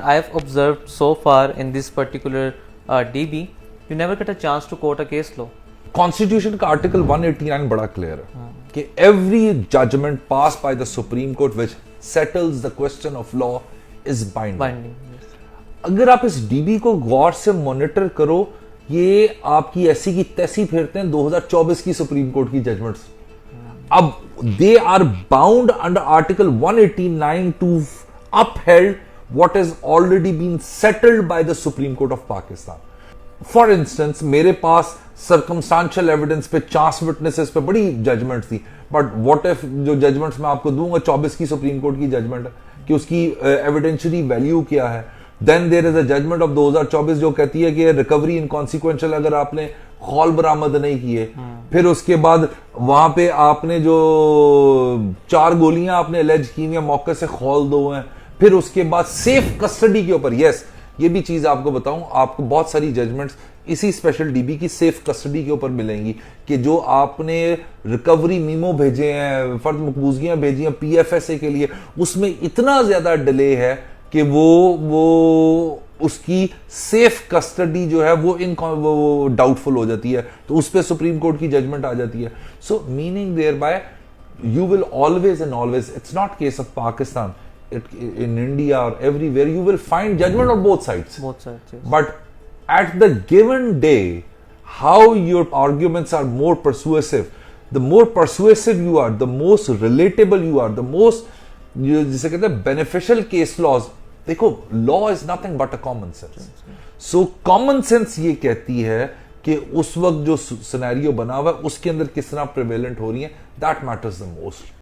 I have observed so far in this particular DB, you never get a chance to quote a case law. Constitution का article 189 बड़ा clear है कि every judgment pass by the supreme court which settles the question of law is binding. अगर आप इस dB को गौर से monitor करो, ये आपकी ऐसी की तैसी फेरते हैं 2024 की सुप्रीम कोर्ट की जजमेंट्स। अब they are bound under article 189 to upheld what has already been settled by the Supreme Court of Pakistan. For instance, मेरे पास circumstantial evidence पे 50 witnesses पे बड़ी जजमेंट थी, बट what if जो जजमेंट्स मैं आपको दूंगा 24 की सुप्रीम कोर्ट की जजमेंट है कि उसकी एविडेंशियरी वैल्यू क्या है। Then there is a judgment of 2024 जो कहती है कि रिकवरी इनकॉन्सिक्वेंशियल अगर आपने खौल बरामद नहीं किए, फिर उसके बाद वहां पे आपने जो 4 गोलियां आपने एलेज की हैं मौके से खौल दो हैं, फिर उसके बाद सेफ कस्टडी के ऊपर, यस ये भी चीज आपको बताऊं, आपको बहुत सारी जजमेंट्स इसी स्पेशल डीबी की सेफ कस्टडी के ऊपर मिलेंगी कि जो आपने रिकवरी मीमो भेजे हैं, फर्द मकबूजियां भेजी हैं पीएफएसए के लिए, उसमें इतना ज्यादा डिले है कि वो उसकी सेफ कस्टडी जो है वो डाउटफुल हो जाती है, तो उस पर सुप्रीम कोर्ट की जजमेंट आ जाती है। So meaning thereby you will always and always, it's not case of Pakistan, in India or everywhere you will find judgment on both sides, yes. But at the given day, how your arguments are more persuasive, the more persuasive you are, the most relatable you are, the most जिसे कहते हैं beneficial case laws। देखो, law is nothing but a common sense, so common sense ये कहती है कि उस वक्त जो सिनेरियो बना हुआ है उसके अंदर किस तरह प्रिवेलेंट हो रही है, that matters the most।